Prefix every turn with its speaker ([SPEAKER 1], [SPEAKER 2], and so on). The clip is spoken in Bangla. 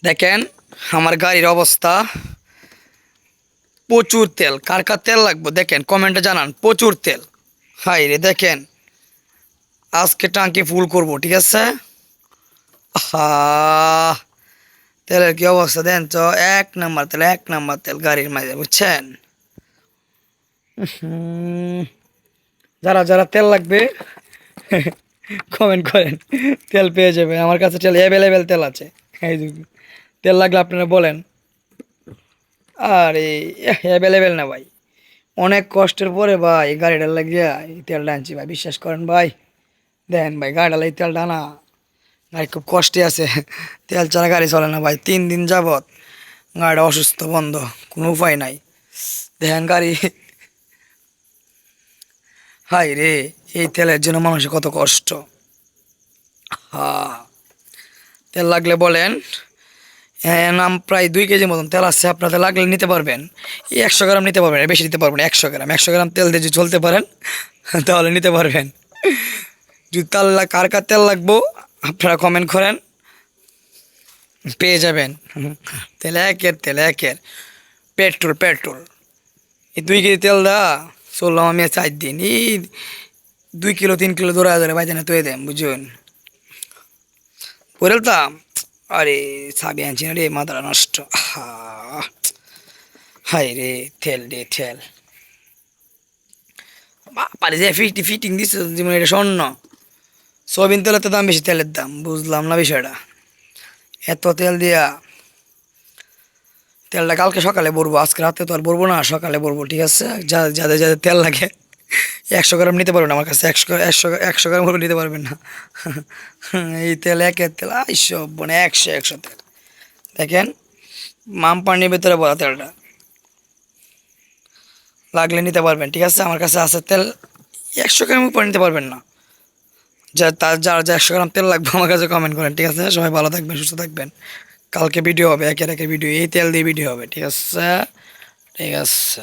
[SPEAKER 1] দেখেন আমার গাড়ির অবস্থা, প্রচুর তেল। কার কার তেল লাগবে দেখেন কমেন্টে জানান। প্রচুর তেল। হাই রে দেখেন, আজকে টাঙ্কি ফুল করব, ঠিক আছে। হা, তেলের কি অবস্থা দেন তো, এক নাম্বার তেল, এক নাম্বার তেল গাড়ির মাঝে, বুঝছেন। হুম, যারা যারা তেল লাগবে কমেন্ট করেন, তেল পেয়ে যাবে। আমার কাছে তেল অ্যাভেলেবেল তেল আছে। এই যে, তেল লাগলে আপনারা বলেন। আরে অ্যাভেলেবেল না ভাই, অনেক কষ্টের পরে ভাই গাড়িটা লাগিয়ে এই তেলটা আনছি ভাই, বিশ্বাস করেন ভাই। দেন ভাই গাড়িটা এই তেলটা না, গাড়ি খুব কষ্টে আছে। তেল ছাড়া গাড়ি চলে না ভাই, 3 দিন যাবত গাড়িটা অসুস্থ, বন্ধ, কোনো উপায় নাই। দেখেন গাড়ি, হাই রে, এই তেলের জন্য মানুষের কত কষ্ট। হা, তেল লাগলে বলেন। হ্যাঁ, নাম প্রায় 2 কেজি মতন তেল আছে, আপনাদের লাগলে নিতে পারবেন। এই 100 গ্রাম নিতে পারবেন, বেশি নিতে পারবেন। 100 গ্রাম, 100 গ্রাম তেল দিয়ে যদি চলতে পারেন তাহলে নিতে পারবেন। যদি তেল কার কার তেল লাগবো আপনারা কমেন্ট করেন, পেয়ে যাবেন। তেল একের, তেল একের। পেট্রোল পেট্রোল, এই 2 কেজি তেল দা চললাম আমি 4 দিন। এই 2 কিলো 3 কিলো দৌড়া ধরে বাইজানে তুই দেন, বুঝুন। বলতাম, আরে সাবি আনছি না রে, মাথাটা নষ্ট। হা, হাই রে, তেল রে তেল। বাপারে যে ফিটিং দিচ্ছে জীবনে, এটা স্বর্ণ। সয়াবিন তেলের তো দাম বেশি, তেলের দাম বুঝলাম না বিষয়টা। এত তেল দিয়া, তেলটা কালকে সকালে ভরবো, আজকে রাতে তো আর ভরবো না, সকালে ভরবো, ঠিক আছে। যাদের যাদের তেল লাগে 100 গ্রাম নিতে পারবেন আমার কাছে, 100 গ্রাম করে নিতে পারবেন না। এই তেল একের তেল, সব মানে 100 তেল। দেখেন মাম পানির ভেতরে ভরা তেলটা, লাগলে নিতে পারবেন, ঠিক আছে। আমার কাছে আছে তেল, 100 গ্রাম উপর নিতে পারবেন না। যার যা 100 গ্রাম তেল লাগবে আমার কাছে কমেন্ট করেন, ঠিক আছে। সবাই ভালো থাকবেন, সুস্থ থাকবেন। কালকে ভিডিও হবে, একের ভিডিও, এই তেল দিয়ে ভিডিও হবে, ঠিক আছে। ঠিক আছে।